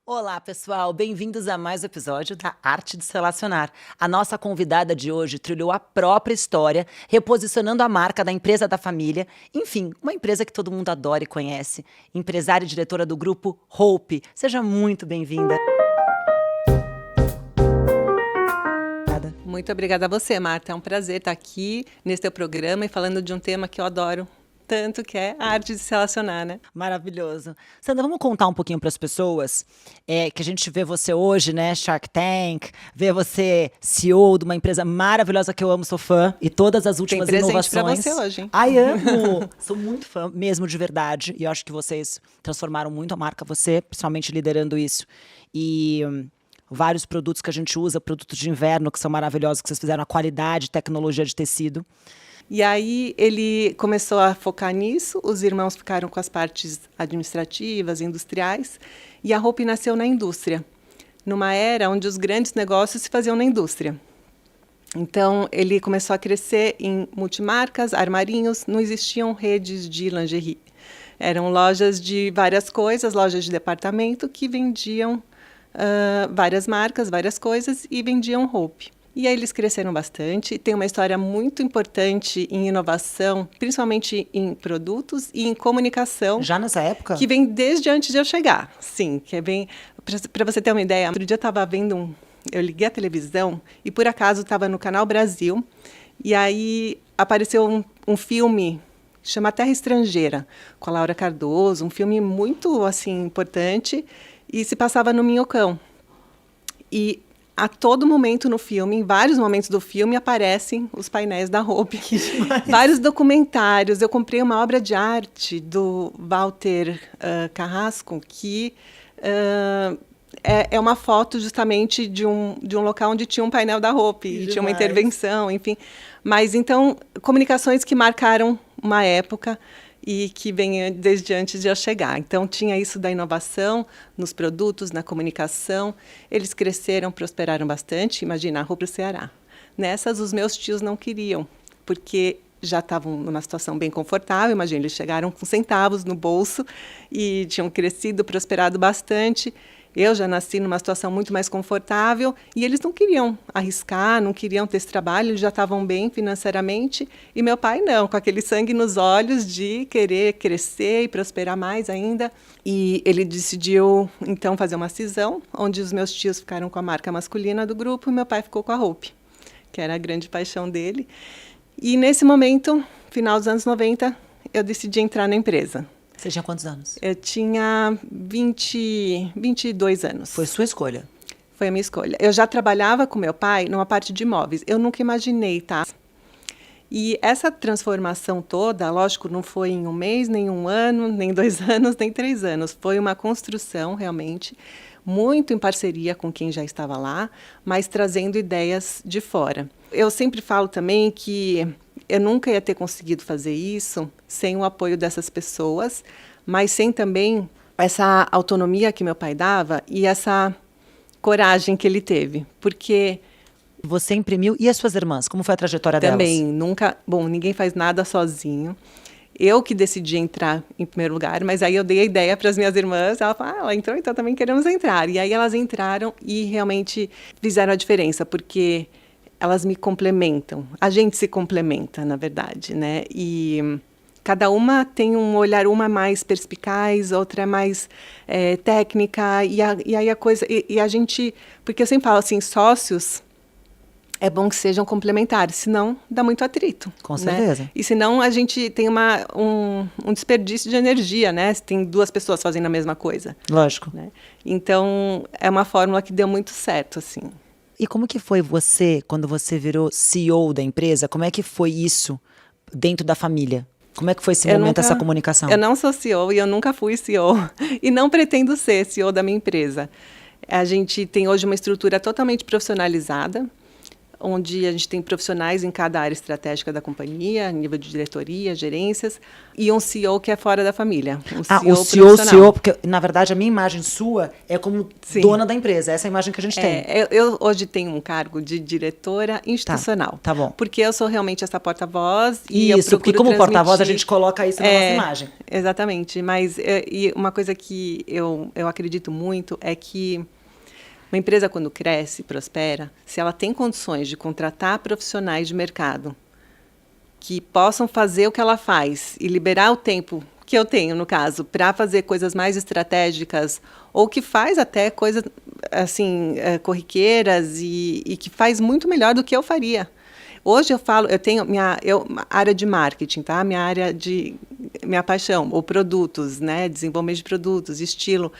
Olá, pessoal, bem-vindos a mais um episódio da Arte de Se Relacionar. A nossa convidada de hoje trilhou a própria história, reposicionando a marca da empresa da família. Enfim, uma empresa que todo mundo adora e conhece. Empresária e diretora do grupo Hope. Seja muito bem-vinda. Muito obrigada a você, Marta. É um prazer estar aqui nesse teu programa e falando de um tema que eu adoro tanto, que é a arte de se relacionar, né? Maravilhoso. Sandra, vamos contar um pouquinho para as pessoas que a gente vê você hoje, né, Shark Tank, vê você CEO de uma empresa maravilhosa que eu amo, sou fã, e todas as últimas inovações. Tem presente para você hoje, hein? Ai, amo! Sou muito fã, mesmo de verdade, e eu acho que vocês transformaram muito a marca, você, principalmente liderando isso. E vários produtos que a gente usa, produtos de inverno que são maravilhosos, que vocês fizeram, a qualidade, tecnologia de tecido. E aí ele começou a focar nisso, os irmãos ficaram com as partes administrativas, industriais, e a Hope nasceu na indústria, numa era onde os grandes negócios se faziam na indústria. Então, ele começou a crescer em multimarcas, armarinhos, não existiam redes de lingerie. Eram lojas de várias coisas, lojas de departamento que vendiam várias marcas, várias coisas, e vendiam Hope. E aí eles cresceram bastante, tem uma história muito importante em inovação, principalmente em produtos e em comunicação. Já nessa época? Que vem desde antes de eu chegar, sim. Que vem, para você ter uma ideia, outro dia eu estava vendo, eu liguei a televisão e por acaso estava no Canal Brasil, e aí apareceu um filme que chama Terra Estrangeira, com a Laura Cardoso, um filme muito assim importante, e se passava no Minhocão. E a todo momento no filme, em vários momentos do filme, aparecem os painéis da Hope. Vários documentários. Eu comprei uma obra de arte do Walter Carrasco, que é uma foto justamente de um local onde tinha um painel da Hope, e tinha uma intervenção, enfim. Mas, então, comunicações que marcaram uma época e que vem desde antes de eu chegar. Então, tinha isso da inovação nos produtos, na comunicação. Eles cresceram, prosperaram bastante. Imagina, a Hope do Ceará. Nessas, os meus tios não queriam, porque já estavam numa situação bem confortável. Imagina, eles chegaram com centavos no bolso e tinham crescido, prosperado bastante. Eu já nasci numa situação muito mais confortável e eles não queriam arriscar, não queriam ter esse trabalho, eles já estavam bem financeiramente. E meu pai não, com aquele sangue nos olhos de querer crescer e prosperar mais ainda. E ele decidiu, então, fazer uma cisão, onde os meus tios ficaram com a marca masculina do grupo e meu pai ficou com a Hope, que era a grande paixão dele. E nesse momento, final dos anos 90, eu decidi entrar na empresa. Você tinha quantos anos? Eu tinha 22 anos. Foi sua escolha? Foi a minha escolha. Eu já trabalhava com meu pai numa parte de imóveis. Eu nunca imaginei, tá? E essa transformação toda, lógico, não foi em um mês, nem um ano, nem 2 anos, nem 3 anos. Foi uma construção, realmente, muito em parceria com quem já estava lá, mas trazendo ideias de fora. Eu sempre falo também que eu nunca ia ter conseguido fazer isso sem o apoio dessas pessoas, mas sem também essa autonomia que meu pai dava e essa coragem que ele teve. Porque você imprimiu, e as suas irmãs? Como foi a trajetória delas? Também, nunca... Bom, ninguém faz nada sozinho. Eu que decidi entrar em primeiro lugar, mas aí eu dei a ideia para as minhas irmãs, ela falou, ela entrou, então também queremos entrar. E aí elas entraram e realmente fizeram a diferença, porque elas me complementam. A gente se complementa, na verdade, né? E cada uma tem um olhar, uma mais perspicaz, outra é mais técnica, e aí a coisa... E a gente... Porque eu sempre falo assim, sócios... É bom que sejam complementares, senão dá muito atrito. Com certeza. Né? E senão a gente tem um desperdício de energia, né? Se tem 2 pessoas fazendo a mesma coisa. Lógico. Né? Então, é uma fórmula que deu muito certo, assim. E como que foi você, quando você virou CEO da empresa, como é que foi isso dentro da família? Como é que foi esse momento, essa comunicação? Eu não sou CEO e eu nunca fui CEO. E não pretendo ser CEO da minha empresa. A gente tem hoje uma estrutura totalmente profissionalizada, onde a gente tem profissionais em cada área estratégica da companhia, nível de diretoria, gerências, e um CEO que é fora da família. O CEO, porque na verdade a minha imagem sua é como Sim. dona da empresa, essa é a imagem que a gente tem. Eu hoje tenho um cargo de diretora institucional. Tá bom. Porque eu sou realmente essa porta-voz. Isso, porque como porta-voz a gente coloca isso na nossa imagem. Exatamente, mas e uma coisa que eu acredito muito é que uma empresa, quando cresce, prospera, se ela tem condições de contratar profissionais de mercado que possam fazer o que ela faz e liberar o tempo que eu tenho, no caso, para fazer coisas mais estratégicas ou que faz até coisas assim corriqueiras e que faz muito melhor do que eu faria. Hoje eu tenho minha área de marketing, tá? Minha paixão, ou produtos, né? Desenvolvimento de produtos, estilo.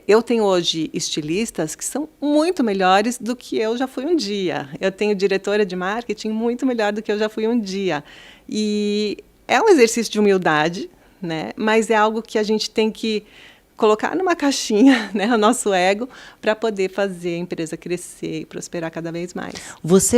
Eu tenho hoje estilistas que são muito melhores do que eu já fui um dia. Eu tenho diretora de marketing muito melhor do que eu já fui um dia. E é um exercício de humildade, né? Mas é algo que a gente tem que colocar numa caixinha, né, o nosso ego, para poder fazer a empresa crescer e prosperar cada vez mais.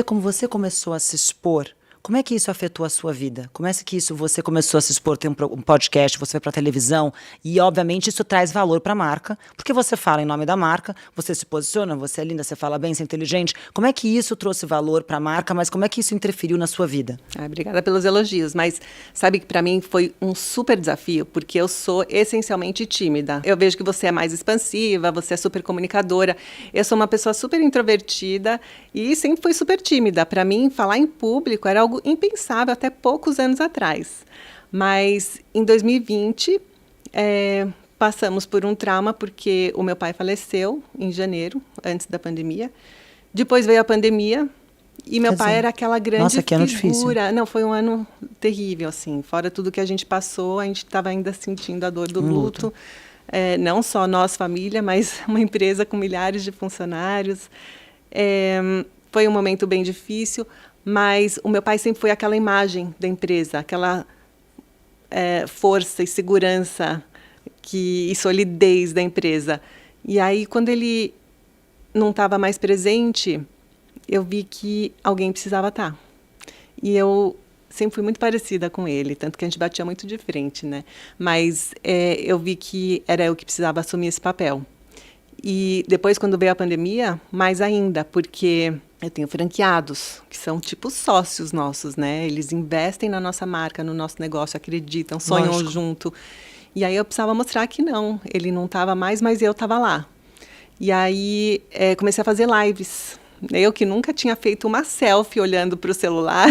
Como você começou a se expor, como é que isso afetou a sua vida? Como é que você começou a se expor, tem um podcast, você vai para a televisão e, obviamente, isso traz valor para a marca, porque você fala em nome da marca, você se posiciona, você é linda, você fala bem, você é inteligente. Como é que isso trouxe valor para a marca, mas como é que isso interferiu na sua vida? Obrigada pelos elogios, mas sabe que para mim foi um super desafio, porque eu sou essencialmente tímida. Eu vejo que você é mais expansiva, você é super comunicadora. Eu sou uma pessoa super introvertida e sempre fui super tímida. Para mim, falar em público era algo impensável até poucos anos atrás. Mas em 2020, passamos por um trauma, porque o meu pai faleceu em janeiro, antes da pandemia. Depois veio a pandemia e meu pai era aquela grande ano figura. difícil. Não, foi um ano terrível, assim. Fora tudo que a gente passou, a gente estava ainda sentindo a dor do luto. Não só nós, família, mas uma empresa com milhares de funcionários. Foi um momento bem difícil. Mas o meu pai sempre foi aquela imagem da empresa, aquela força e segurança e solidez da empresa. E aí, quando ele não estava mais presente, eu vi que alguém precisava estar. E eu sempre fui muito parecida com ele, tanto que a gente batia muito de frente, né? Mas eu vi que era eu que precisava assumir esse papel. E depois, quando veio a pandemia, mais ainda, porque eu tenho franqueados, que são tipo sócios nossos, né? Eles investem na nossa marca, no nosso negócio, acreditam, sonham Lógico. junto. E aí eu precisava mostrar que não, ele não estava mais, mas eu estava lá. E aí comecei a fazer lives. Eu que nunca tinha feito uma selfie olhando para o celular,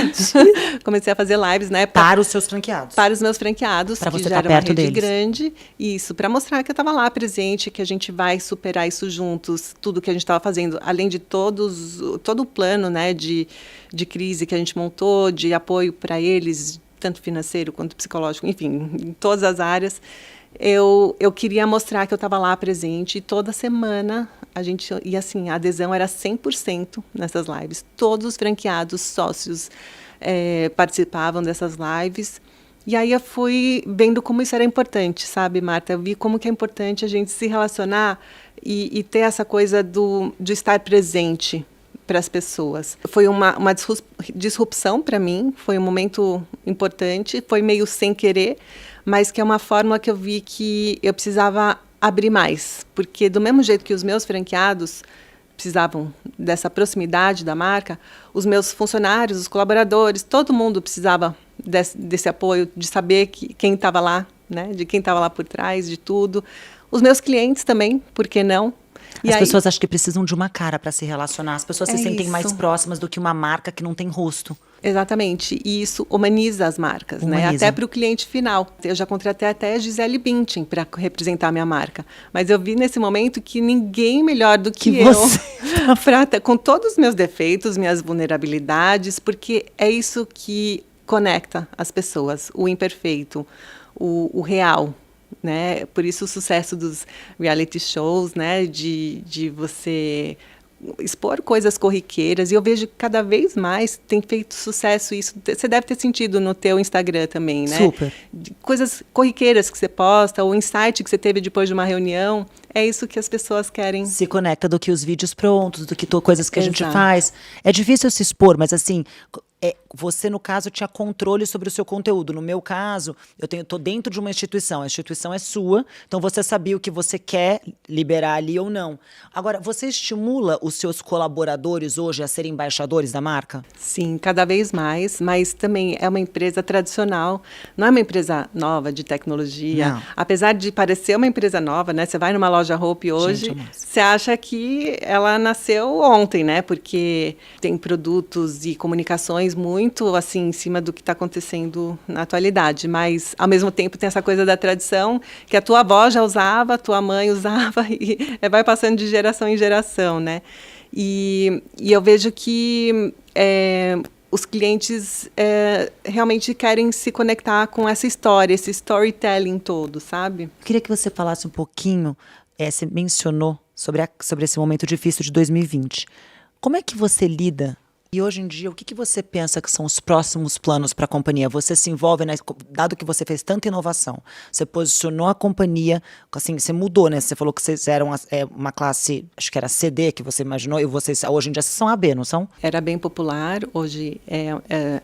comecei a fazer lives, né? Para os seus franqueados. Para os meus franqueados, para que você já estar era uma perto rede deles. grande. Isso, para mostrar que eu estava lá presente, que a gente vai superar isso juntos, tudo que a gente estava fazendo, além de todo o plano, né, de crise que a gente montou, de apoio para eles, tanto financeiro quanto psicológico, enfim, em todas as áreas. Eu queria mostrar que eu estava lá presente, e toda semana e assim, a adesão era 100% nessas lives. Todos os franqueados, sócios participavam dessas lives. E aí eu fui vendo como isso era importante, sabe, Marta? Eu vi como que é importante a gente se relacionar e ter essa coisa de estar presente para as pessoas. Foi uma disrupção para mim, foi um momento importante, foi meio sem querer, mas que é uma fórmula que eu vi que eu precisava abrir mais, porque do mesmo jeito que os meus franqueados precisavam dessa proximidade da marca, os meus funcionários, os colaboradores, todo mundo precisava desse apoio, de saber quem estava lá, né? De quem estava lá por trás, de tudo. Os meus clientes também, por que não? As pessoas acham que precisam de uma cara para se relacionar. As pessoas se sentem isso. mais próximas do que uma marca que não tem rosto. Exatamente. E isso humaniza as marcas, né? Até para o cliente final. Eu já contratei até a Gisele Bündchen para representar a minha marca. Mas eu vi nesse momento que ninguém melhor do que eu, com todos os meus defeitos, minhas vulnerabilidades, porque é isso que conecta as pessoas, o imperfeito, o real. Né? Por isso o sucesso dos reality shows, né? De você expor coisas corriqueiras, e eu vejo que cada vez mais tem feito sucesso isso. Você deve ter sentido no teu Instagram também, né? Super. Coisas corriqueiras que você posta, o insight que você teve depois de uma reunião, é isso que as pessoas querem. Se conecta do que os vídeos prontos, do que coisas que a gente Exato. faz. É difícil se expor, mas assim, você, no caso, tinha controle sobre o seu conteúdo. No meu caso, tô dentro de uma instituição, a instituição é sua, então você sabia o que você quer liberar ali ou não. Agora, você estimula os seus colaboradores hoje a serem embaixadores da marca? Sim, cada vez mais, mas também é uma empresa tradicional, não é uma empresa nova de tecnologia. Não. Apesar de parecer uma empresa nova, né? Você vai numa loja Hope hoje, Gente, você acha que ela nasceu ontem, né? Porque tem produtos e comunicações muito assim em cima do que está acontecendo na atualidade, mas ao mesmo tempo tem essa coisa da tradição que a tua avó já usava, a tua mãe usava e vai passando de geração em geração, né? E eu vejo que os clientes realmente querem se conectar com essa história, esse storytelling todo, sabe? Eu queria que você falasse um pouquinho, você mencionou sobre esse momento difícil de 2020. Como é que você lida? E hoje em dia, o que você pensa que são os próximos planos para a companhia? Você se envolve, dado que você fez tanta inovação, você posicionou a companhia, assim, você mudou, né? Você falou que vocês eram uma classe, acho que era CD que você imaginou, e vocês hoje em dia são AB, não são? Era bem popular, hoje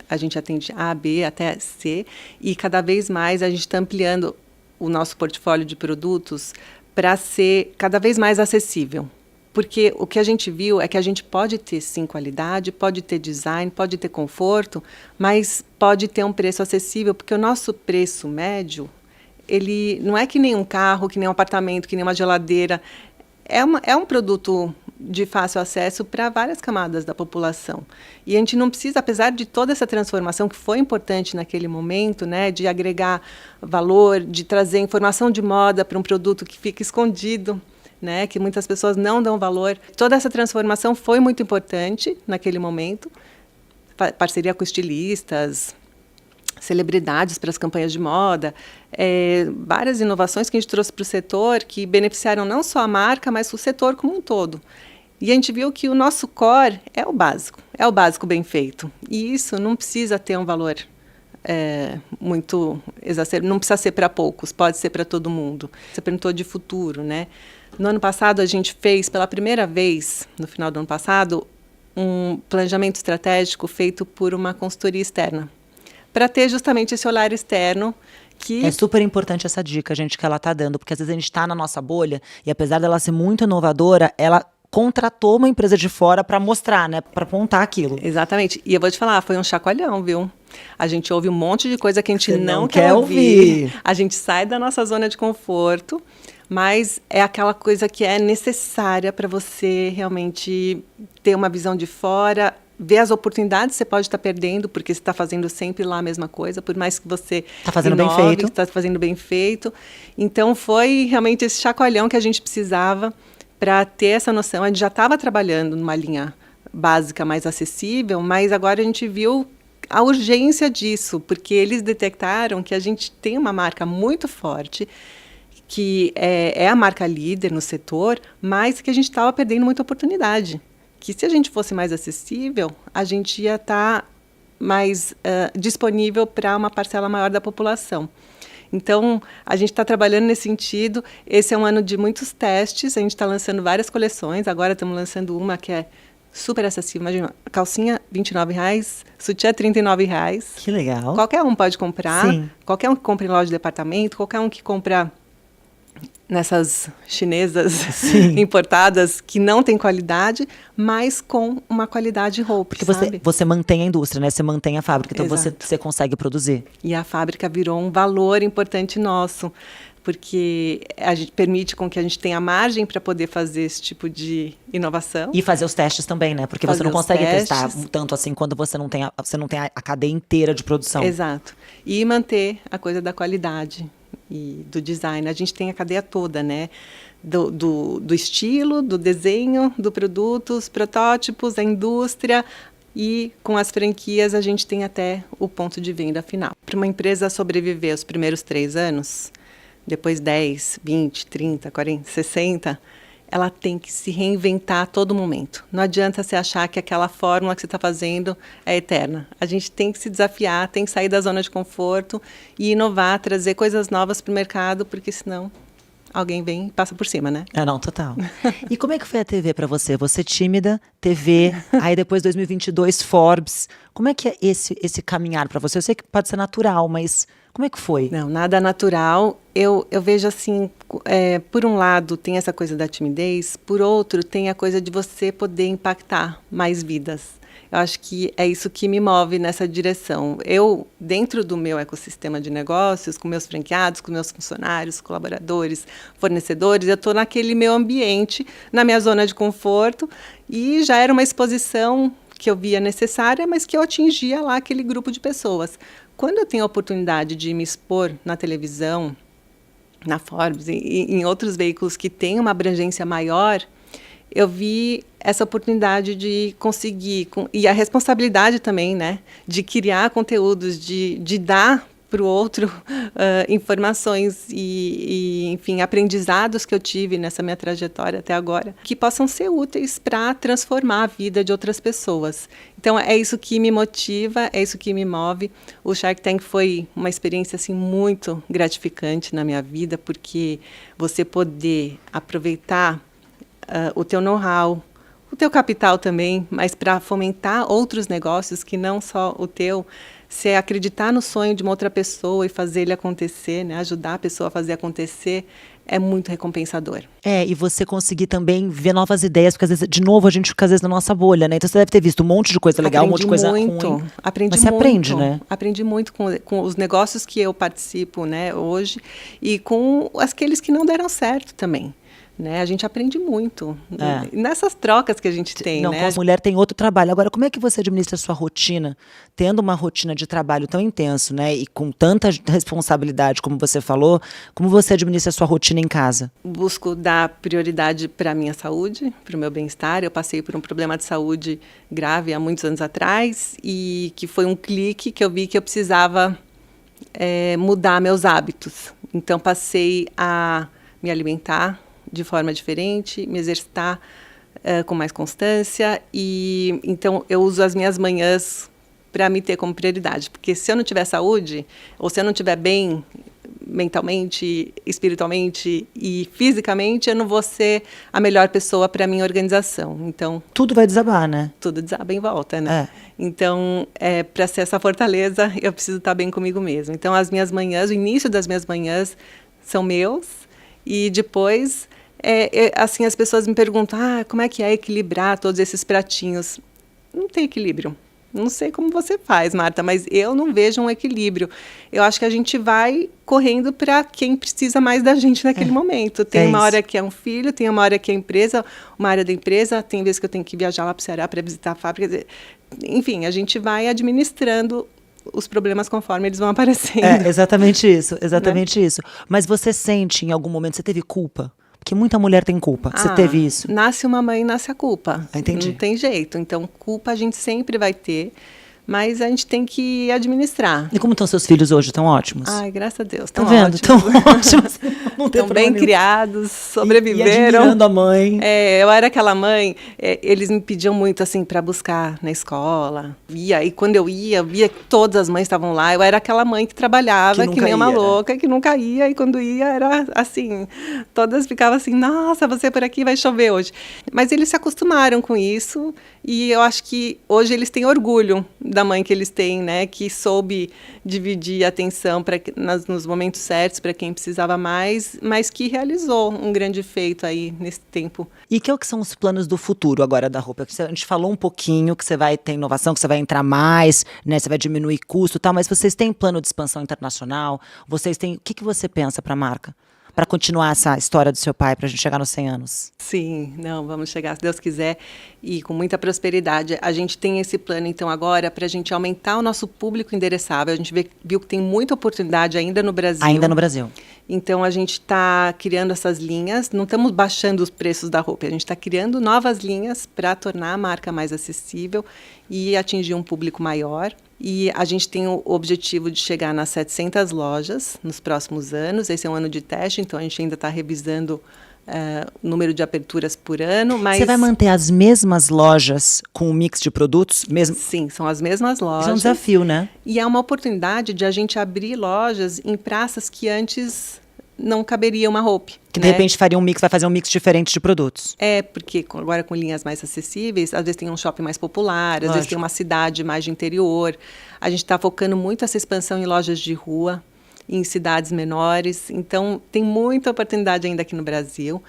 a gente atende A, B até C, e cada vez mais a gente está ampliando o nosso portfólio de produtos para ser cada vez mais acessível. Porque o que a gente viu é que a gente pode ter, sim, qualidade, pode ter design, pode ter conforto, mas pode ter um preço acessível, porque o nosso preço médio, ele não é que nem um carro, que nem um apartamento, que nem uma geladeira. É um produto de fácil acesso para várias camadas da população. E a gente não precisa, apesar de toda essa transformação que foi importante naquele momento, né, de agregar valor, de trazer informação de moda para um produto que fica escondido, né, que muitas pessoas não dão valor. Toda essa transformação foi muito importante naquele momento. Parceria com estilistas, celebridades para as campanhas de moda, várias inovações que a gente trouxe para o setor que beneficiaram não só a marca, mas o setor como um todo. E a gente viu que o nosso core é o básico bem feito. E isso não precisa ter um valor muito exacerbado, não precisa ser para poucos, pode ser para todo mundo. Você perguntou de futuro, né? No ano passado, a gente fez, pela primeira vez, no final do ano passado, um planejamento estratégico feito por uma consultoria externa, para ter justamente esse olhar externo que... É super importante essa dica, gente, que ela está dando, porque às vezes a gente está na nossa bolha e apesar dela ser muito inovadora, ela contratou uma empresa de fora para mostrar, né, para apontar aquilo. Exatamente. E eu vou te falar, foi um chacoalhão, viu? A gente ouve um monte de coisa que a gente Você não quer ouvir. A gente sai da nossa zona de conforto, mas é aquela coisa que é necessária para você realmente ter uma visão de fora, ver as oportunidades que você pode estar perdendo, porque você está fazendo sempre lá a mesma coisa, por mais que você está fazendo inove, bem feito. Está fazendo bem feito. Então, foi realmente esse chacoalhão que a gente precisava para ter essa noção. A gente já estava trabalhando numa linha básica mais acessível, mas agora a gente viu a urgência disso, porque eles detectaram que a gente tem uma marca muito forte, que é a marca líder no setor, mas que a gente estava perdendo muita oportunidade. Que se a gente fosse mais acessível, a gente ia estar mais disponível para uma parcela maior da população. Então, a gente está trabalhando nesse sentido. Esse é um ano de muitos testes, a gente está lançando várias coleções, agora estamos lançando uma que é super acessível. Imagina, calcinha R$29, sutiã R$39. Que legal. Qualquer um pode comprar. Sim. Qualquer um que compra em loja de departamento, qualquer um que compra nessas chinesas importadas que não tem qualidade, mas com uma qualidade Hope, porque sabe? você mantém a indústria, né? Você mantém a fábrica, então Exato. você consegue produzir. E a fábrica virou um valor importante nosso, porque a gente permite com que a gente tenha margem para poder fazer esse tipo de inovação. E fazer os testes também, né? Porque você não consegue testar tanto assim quando você não tem a cadeia inteira de produção. Exato. E manter a coisa da qualidade e do design. A gente tem a cadeia toda, né? Do estilo, do desenho, do produto, os protótipos, a indústria, e com as franquias a gente tem até o ponto de venda final. Para uma empresa sobreviver os primeiros 3 anos, depois 10, 20, 30, 40, 60, ela tem que se reinventar a todo momento. Não adianta você achar que aquela fórmula que você está fazendo é eterna. A gente tem que se desafiar, tem que sair da zona de conforto e inovar, trazer coisas novas para o mercado, porque senão alguém vem e passa por cima, né? Não, total. E como é que foi a TV para você? Você tímida, TV, aí depois 2022 Forbes. Como é que é esse caminhar para você? Eu sei que pode ser natural, mas como é que foi? Não, nada natural. Eu vejo assim, por um lado tem essa coisa da timidez, por outro tem a coisa de você poder impactar mais vidas. Eu acho que é isso que me move nessa direção. Eu, dentro do meu ecossistema de negócios, com meus franqueados, com meus funcionários, colaboradores, fornecedores, eu estou naquele meu ambiente, na minha zona de conforto, e já era uma exposição que eu via necessária, mas que eu atingia lá aquele grupo de pessoas. Quando eu tenho a oportunidade de me expor na televisão, na Forbes e em outros veículos que têm uma abrangência maior, eu vi essa oportunidade de conseguir, e a responsabilidade também, né, de criar conteúdos, de dar para o outro informações enfim, aprendizados que eu tive nessa minha trajetória até agora, que possam ser úteis para transformar a vida de outras pessoas. Então, é isso que me motiva, é isso que me move. O Shark Tank foi uma experiência assim, muito gratificante na minha vida, porque você poder aproveitar o teu know-how, o teu capital também, mas para fomentar outros negócios que não só o teu, você acreditar no sonho de uma outra pessoa e fazer ele acontecer, né? Ajudar a pessoa a fazer acontecer, é muito recompensador. E você conseguir também ver novas ideias, porque às vezes, de novo, a gente fica às vezes na nossa bolha, né? Então você deve ter visto um monte de coisa legal, um monte de coisa ruim. Aprendi Mas você muito, aprende, né? Aprendi muito com os negócios que eu participo, né, hoje, e com aqueles que não deram certo também. Né? A gente aprende muito nessas trocas que a gente tem. Não, né? com a mulher tem outro trabalho. Agora, como é que você administra a sua rotina, tendo uma rotina de trabalho tão intenso, né? E com tanta responsabilidade, como você falou, como você administra a sua rotina em casa? Busco dar prioridade para a minha saúde, para o meu bem-estar. Eu passei por um problema de saúde grave há muitos anos atrás e que foi um clique que eu vi que eu precisava mudar meus hábitos. Então, passei a me alimentar de forma diferente, me exercitar com mais constância, e então eu uso as minhas manhãs para me ter como prioridade, porque se eu não tiver saúde, ou se eu não estiver bem mentalmente, espiritualmente e fisicamente, eu não vou ser a melhor pessoa para a minha organização. Então, tudo vai desabar, né? Tudo desaba em volta, né? Então, para ser essa fortaleza, eu preciso estar bem comigo mesmo. Então, as minhas manhãs, o início das minhas manhãs são meus, e depois assim, as pessoas me perguntam, como é que é equilibrar todos esses pratinhos? Não tem equilíbrio. Não sei como você faz, Marta, mas eu não vejo um equilíbrio. Eu acho que a gente vai correndo para quem precisa mais da gente naquele momento. Tem uma hora que é um filho, tem uma hora que é a empresa, uma área da empresa, tem vezes que eu tenho que viajar lá para o Ceará para visitar a fábrica. Enfim, a gente vai administrando os problemas conforme eles vão aparecendo. Exatamente isso, exatamente isso. Mas você sente, em algum momento, você teve culpa? Porque muita mulher tem culpa. Você teve isso? Nasce uma mãe, nasce a culpa. Entendi. Não tem jeito. Então, culpa a gente sempre vai ter, mas a gente tem que administrar. E como estão seus filhos hoje? Estão ótimos? Ai, graças a Deus. Estão vendo? Estão ótimos. Estão bem criados, sobreviveram. E admirando a mãe. Eu era aquela mãe, eles me pediam muito assim para buscar na escola. E quando eu ia, via que todas as mães estavam lá. Eu era aquela mãe que trabalhava, que nem uma louca, que nunca ia. E quando ia, era assim, todas ficavam assim, nossa, você por aqui vai chover hoje. Mas eles se acostumaram com isso. E eu acho que hoje eles têm orgulho da mãe que eles têm, né? Que soube dividir a atenção nos momentos certos para quem precisava mais, mas que realizou um grande feito aí nesse tempo. E que são os planos do futuro agora da Hope? A gente falou um pouquinho que você vai ter inovação, que você vai entrar mais, né? Você vai diminuir custo e tal, mas vocês têm plano de expansão internacional? Vocês têm... O que você pensa para a marca? Para continuar essa história do seu pai, para a gente chegar nos 100 anos? Sim, vamos chegar, se Deus quiser, e com muita prosperidade. A gente tem esse plano, então, agora, para a gente aumentar o nosso público endereçável. A gente viu que tem muita oportunidade ainda no Brasil. Ainda no Brasil. Então, a gente está criando essas linhas, não estamos baixando os preços da roupa, a gente está criando novas linhas para tornar a marca mais acessível e atingir um público maior. E a gente tem o objetivo de chegar nas 700 lojas nos próximos anos. Esse é um ano de teste, então a gente ainda está revisando número de aberturas por ano, mas... Você vai manter as mesmas lojas com o mix de produtos? Mesmo? Sim, são as mesmas lojas. Isso é um desafio, né? E é uma oportunidade de a gente abrir lojas em praças que antes não caberia uma Hope. Que de repente faria um mix, vai fazer um mix diferente de produtos. Porque agora com linhas mais acessíveis, às vezes tem um shopping mais popular, às Lógico. vezes tem uma cidade mais de interior. A gente está focando muito essa expansão em lojas de rua, em cidades menores. Então, tem muita oportunidade ainda aqui no Brasil.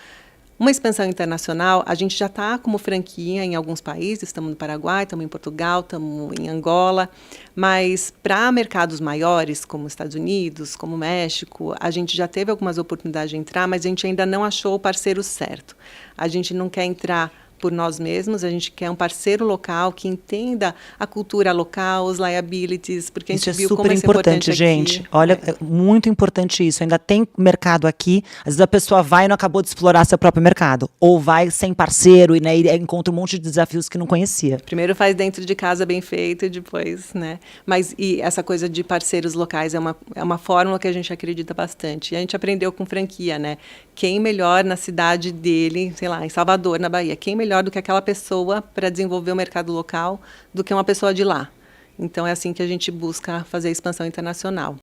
Uma expansão internacional, a gente já está como franquia em alguns países, estamos no Paraguai, estamos em Portugal, estamos em Angola, mas para mercados maiores, como Estados Unidos, como México, a gente já teve algumas oportunidades de entrar, mas a gente ainda não achou o parceiro certo. A gente não quer entrar por nós mesmos, a gente quer um parceiro local que entenda a cultura local, os liabilities, porque a gente viu como isso é importante, gente. aqui. Olha, é muito importante isso. Ainda tem mercado aqui. Às vezes a pessoa vai e não acabou de explorar seu próprio mercado. Ou vai sem parceiro e, né, e encontra um monte de desafios que não conhecia. Primeiro faz dentro de casa bem feito e depois, né? Mas e essa coisa de parceiros locais é uma fórmula que a gente acredita bastante. E a gente aprendeu com franquia, né? Quem melhor na cidade dele, sei lá, em Salvador, na Bahia, quem melhor do que aquela pessoa para desenvolver o mercado local do que uma pessoa de lá. Então, é assim que a gente busca fazer a expansão internacional.